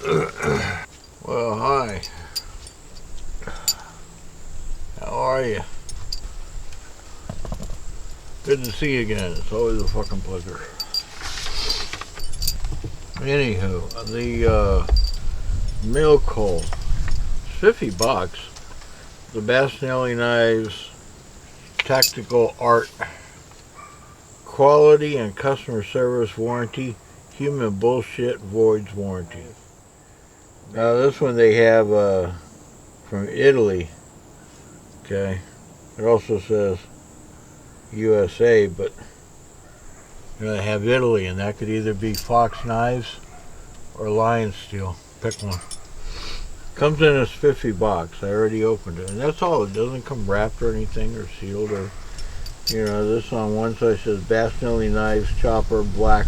Well, hi. How are you? Good to see you again. It's always a fucking pleasure. Anywho, the mail call, $50. The Bastinelli Knives Tactical Art Quality and Customer Service Warranty. Human bullshit voids warranty. Now this one they have from Italy. Okay. It also says USA, but they have Italy, and that could either be Fox Knives or Lion Steel. Pick one. Comes in as $50. I already opened it, and that's all. It doesn't come wrapped or anything or sealed or, you know. This on one side says Bastinelli Knives Chopper Black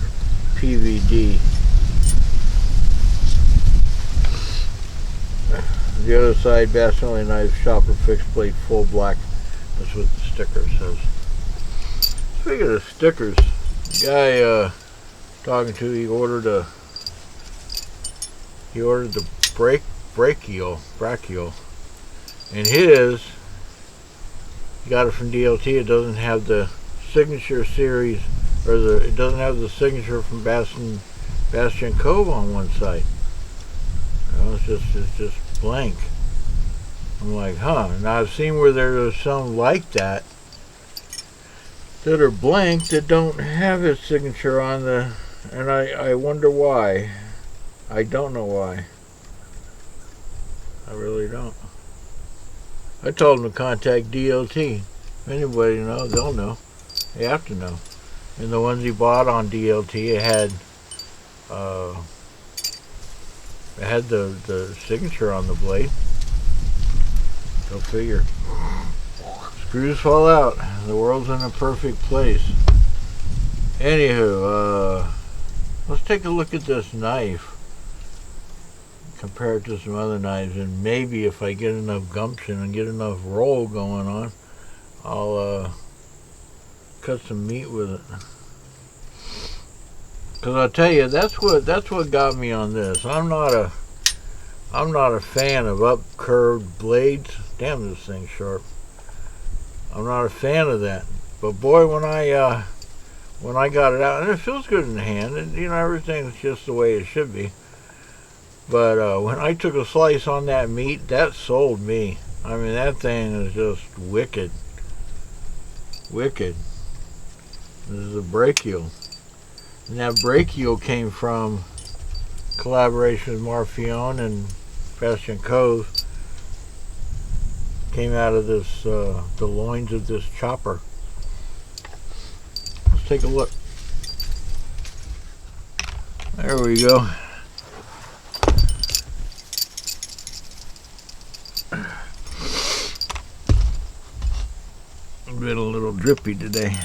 PVD. The other side, Bastinelli Knives Chopper Fixed Plate Full Black. That's what the sticker says. Speaking of stickers, the guy talking to, he ordered the Brachial, and his, he got it from DLT. It doesn't have the signature series, or it doesn't have the signature from Bastien Cove on one side. You know, it's just blank. I'm like, huh. Now I've seen where there's some like that are blank that don't have his signature on the, and I wonder why. I don't know why. I really don't. I told him to contact DLT. If anybody knows, they'll know. They have to know. And the ones he bought on DLT, it had the signature on the blade. Go figure. Screws fall out. The world's in a perfect place. Anywho, let's take a look at this knife. Compare it to some other knives, and maybe if I get enough gumption and get enough roll going on, I'll cut some meat with it. Cause I'll tell you, that's what got me on this. I'm not a fan of up curved blades. Damn, this thing's sharp. I'm not a fan of that. But boy, when I got it out, and it feels good in the hand, and you know, everything's just the way it should be. But when I took a slice on that meat, that sold me. I mean, that thing is just wicked. Wicked. This is a Brachial. And that Brachial came from collaboration with Marfion and Bastien Cove. Came out of this, the loins of this chopper. Let's take a look. There we go. Been a little drippy today.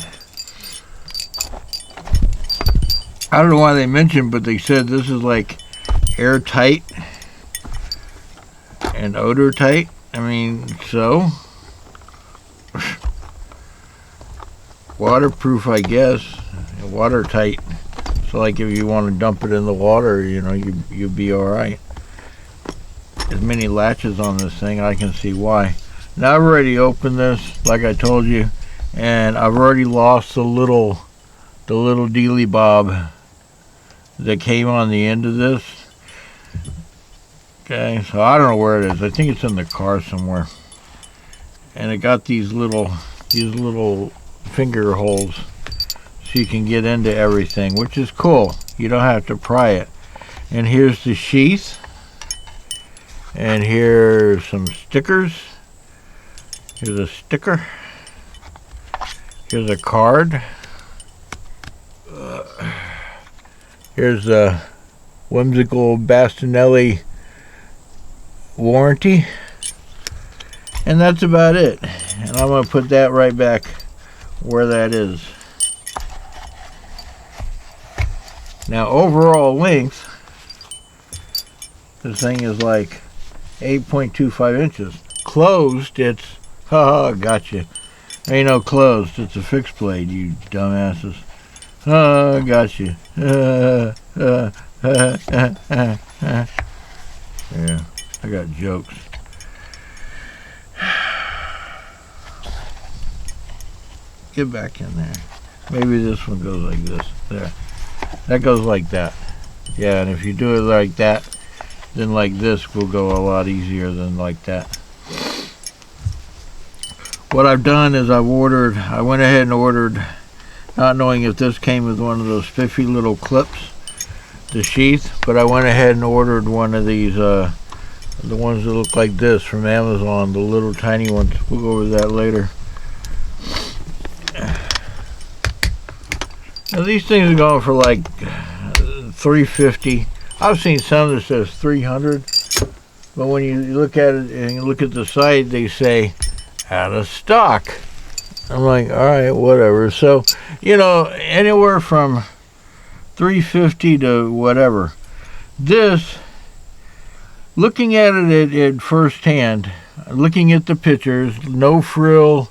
I don't know why they mentioned, but they said this is like airtight and odor tight. I mean, so waterproof, I guess. Watertight. So like if you want to dump it in the water, you know, you'd be all right. As many latches on this thing, I can see why. Now I've already opened this, like I told you, and I've already lost the little dealy bob that came on the end of this. Okay, so I don't know where it is. I think it's in the car somewhere. And it got these little finger holes so you can get into everything, which is cool. You don't have to pry it. And here's the sheath. And here's some stickers. Here's a sticker. Here's a card. Here's a whimsical Bastinelli warranty. And that's about it. And I'm going to put that right back where that is. Now, overall length, this thing is like 8.25 inches. Closed, it's, haha, gotcha. Ain't no closed, it's a fixed blade, you dumbasses. Gotcha. Yeah, I got jokes. Get back in there. Maybe this one goes like this. There. That goes like that. Yeah, and if you do it like that, then like this will go a lot easier than like that. What I've done is I went ahead and ordered, not knowing if this came with one of those spiffy little clips, the Sheath, but I went ahead and ordered one of these, the ones that look like this from Amazon, the little tiny ones. We'll go over that later. Now these things are going for like $350. I've seen some that says $300, but when you look at it and you look at the site, they say out of stock. I'm like, all right, whatever. So, you know, anywhere from $350 to whatever. This, looking at it at first hand, looking at the pictures, no frill,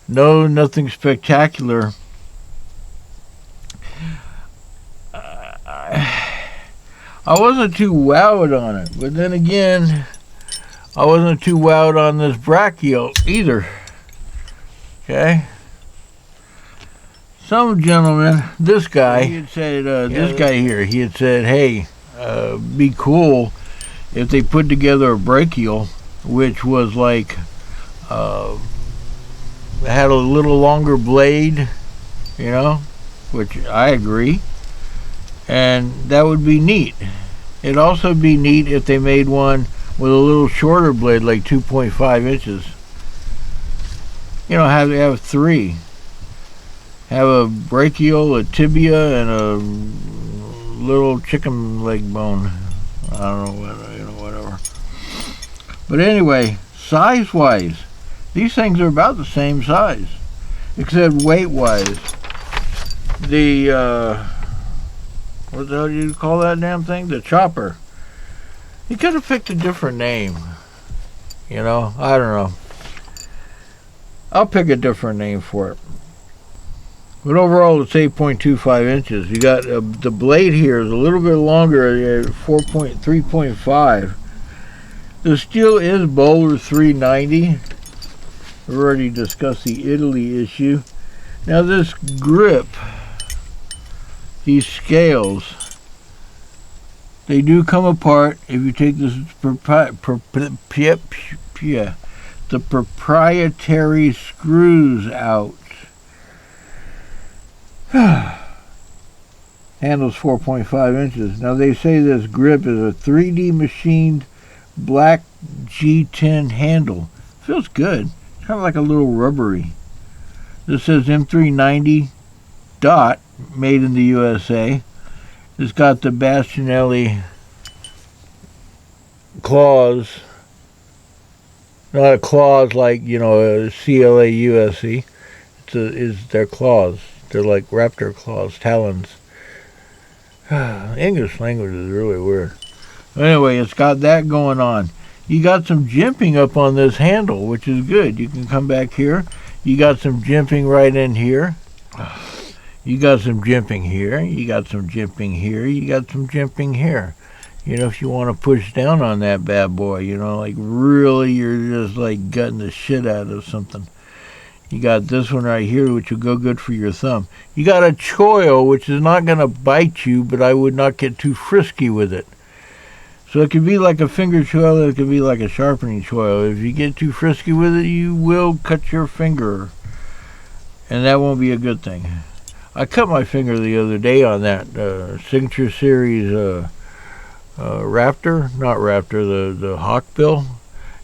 nothing spectacular. I wasn't too wowed on it, but then again, I wasn't too wowed on this Brachial either. Okay? Some gentleman, this guy, he had said, this guy here, he had said, hey, be cool if they put together a Brachial, which was like, had a little longer blade, you know, which I agree. And that would be neat. It'd also be neat if they made one with a little shorter blade, like 2.5 inches. You know, have three. Have a brachial, a tibia, and a little chicken leg bone. I don't know what, you know, whatever. But anyway, size-wise, these things are about the same size, except weight-wise. The what the hell do you call that damn thing? The chopper. You could have picked a different name. You know, I don't know. I'll pick a different name for it. But overall, it's 8.25 inches. You got the blade here is a little bit longer at 3.5. The steel is Bowler 390. We've already discussed the Italy issue. Now this grip, these scales, they do come apart if you take this the proprietary screws out. Handle's 4.5 inches. Now they say this grip is a 3D machined black G10 handle. Feels good. It's kind of like a little rubbery. This says M390 dot, made in the USA. It's got the Bastinelli claws. Not a claws like, you know, a CLAUSE. It's their claws. They're like raptor claws, talons. English language is really weird. Anyway, it's got that going on. You got some jimping up on this handle, which is good. You can come back here. You got some jimping right in here. You got some jimping here. You got some jimping here. You got some jimping here. You know, if you want to push down on that bad boy, you know, like really you're just like gutting the shit out of something. You got this one right here, which will go good for your thumb. You got a choil, which is not going to bite you, but I would not get too frisky with it. So it could be like a finger choil, it could be like a sharpening choil. If you get too frisky with it, you will cut your finger. And that won't be a good thing. I cut my finger the other day on that Signature Series Raptor, not Raptor, the Hawkbill.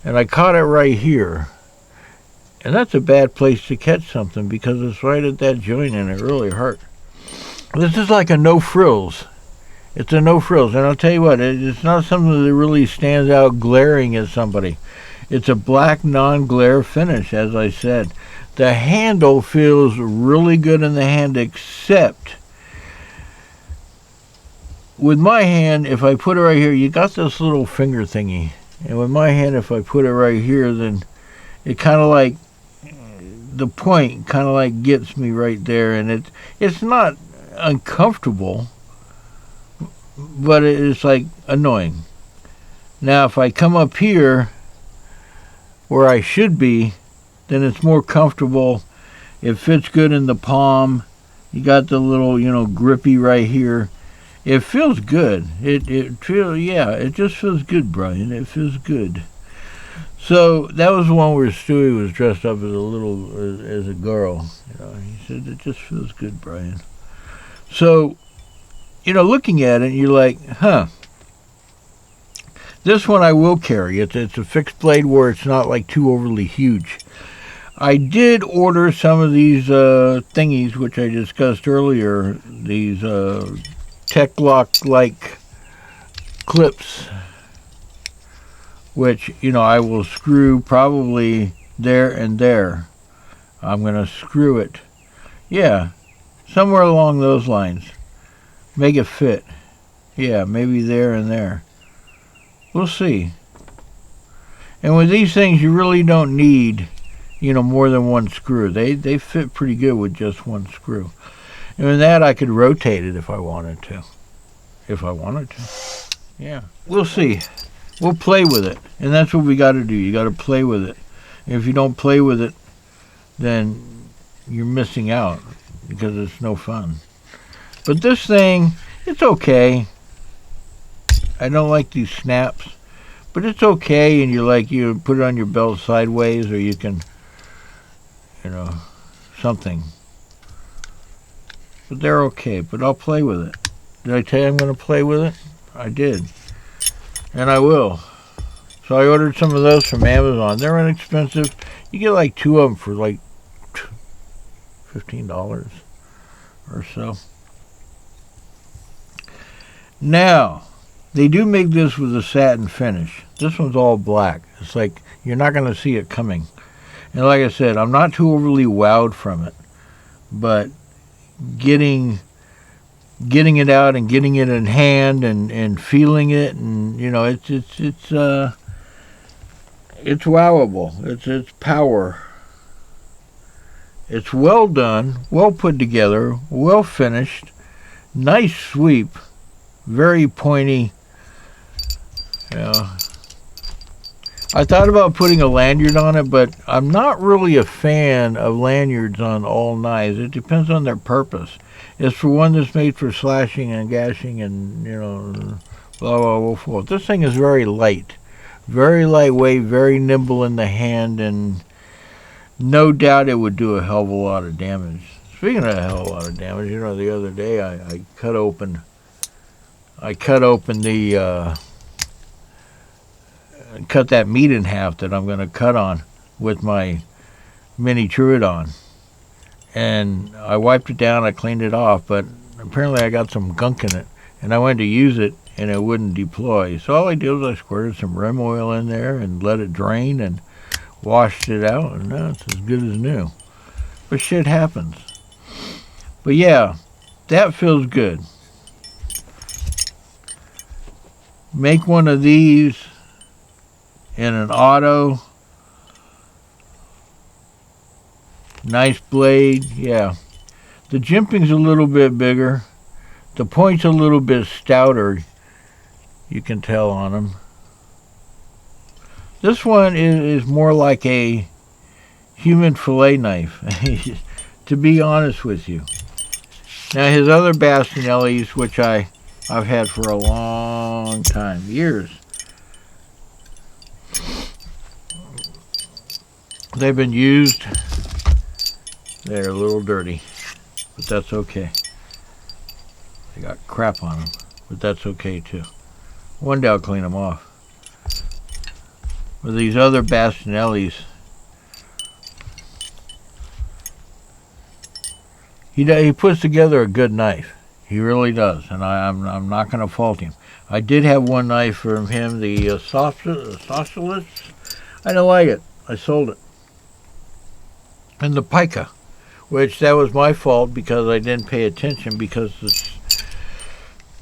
And I caught it right here. And that's a bad place to catch something because it's right at that joint and it really hurt. This is like a no frills. It's a no frills. And I'll tell you what, it's not something that really stands out glaring at somebody. It's a black non-glare finish, as I said. The handle feels really good in the hand, except with my hand, if I put it right here, you got this little finger thingy. And with my hand, if I put it right here, then it kind of like, the point kind of like gets me right there, and it's not uncomfortable, but it's like annoying. Now if I come up here where I should be, then it's more comfortable. It fits good in the palm. You got the little, grippy right here. It feels good. It just feels good, Brian. It feels good. So that was the one where Stewie was dressed up as a girl. He said it just feels good, Brian. So, looking at it, you're like, huh. This one I will carry. It's a fixed blade where it's not like too overly huge. I did order some of these thingies, which I discussed earlier. These Tech Lock-like clips, which, I will screw probably there and there. I'm going to screw it. Yeah, somewhere along those lines. Make it fit. Yeah, maybe there and there. We'll see. And with these things, you really don't need, more than one screw. They fit pretty good with just one screw. And with that, I could rotate it if I wanted to. Yeah, we'll see. We'll play with it. And that's what we got to do. You got to play with it. And if you don't play with it, then you're missing out because it's no fun. But this thing, it's okay. I don't like these snaps, but it's okay. And you put it on your belt sideways, or you can, something. But they're okay. But I'll play with it. Did I tell you I'm going to play with it? I did. And I will. So I ordered some of those from Amazon. They're inexpensive. You get like 2 of them for like $15 or so. Now, they do make this with a satin finish. This one's all black. It's like you're not going to see it coming. And like I said, I'm not too overly wowed from it. But getting it out and getting it in hand and feeling it, and it's wowable. It's power. It's well done, well put together, well finished, nice sweep, very pointy. I thought about putting a lanyard on it, but I'm not really a fan of lanyards on all knives. It depends on their purpose. It's for one that's made for slashing and gashing and, blah, blah, blah, blah. This thing is very light, very lightweight, very nimble in the hand, and no doubt it would do a hell of a lot of damage. Speaking of a hell of a lot of damage, the other day I cut open cut that meat in half that I'm going to cut on with my mini Troodon. And I wiped it down, I cleaned it off, but apparently I got some gunk in it. And I went to use it, and it wouldn't deploy. So all I did was I squirted some rim oil in there and let it drain and washed it out, and now it's as good as new. But shit happens. But yeah, that feels good. Make one of these in an auto. Nice blade, yeah. The jimping's a little bit bigger. The point's a little bit stouter. You can tell on them. This one is more like a human fillet knife, to be honest with you. Now his other Bastinellis, which I've had for a long time, years. They've been used. They're a little dirty, but that's okay. They got crap on them, but that's okay too. One day I'll clean them off. With these other Bastinellis, he puts together a good knife. He really does, and I'm not going to fault him. I did have one knife from him, the Socialist. I don't like it. I sold it. And the Pica, which that was my fault because I didn't pay attention, because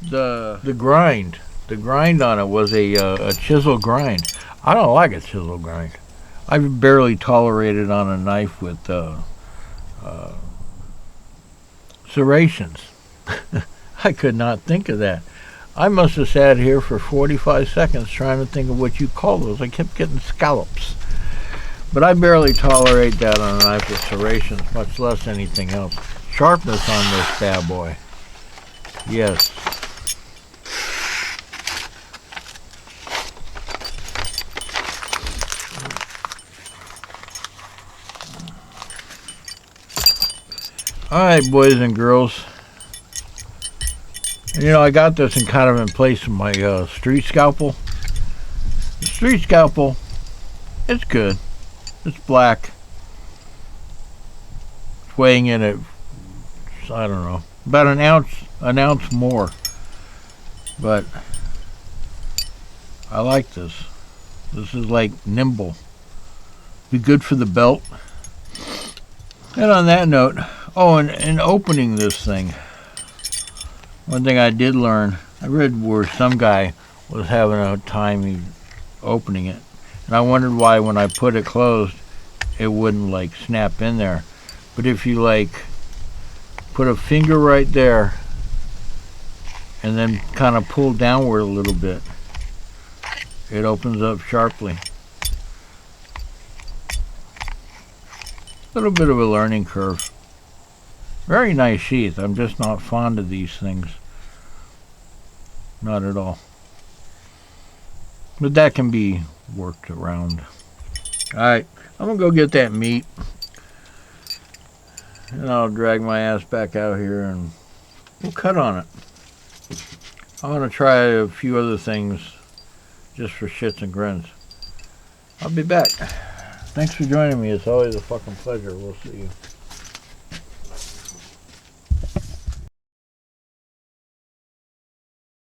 the grind on it was a chisel grind. I don't like a chisel grind. I barely tolerate it on a knife with serrations. I could not think of that. I must have sat here for 45 seconds trying to think of what you call those. I kept getting scallops. But I barely tolerate that on a knife with serrations, much less anything else. Sharpness on this bad boy. Yes. Alright, boys and girls. You know, I got this in kind of in place of my street scalpel. The street scalpel, it's good. It's black. It's weighing in at, I don't know, about an ounce more. But I like this. This is like nimble. Be good for the belt. And on that note, oh, and opening this thing. One thing I did learn, I read where some guy was having a time opening it. And I wondered why when I put it closed, it wouldn't like snap in there. But if you like put a finger right there and then kind of pull downward a little bit, it opens up sharply. A little bit of a learning curve. Very nice sheath. I'm just not fond of these things. Not at all. But that can be worked around. Alright, I'm going to go get that meat. And I'll drag my ass back out here and we'll cut on it. I'm going to try a few other things just for shits and grins. I'll be back. Thanks for joining me. It's always a fucking pleasure. We'll see you.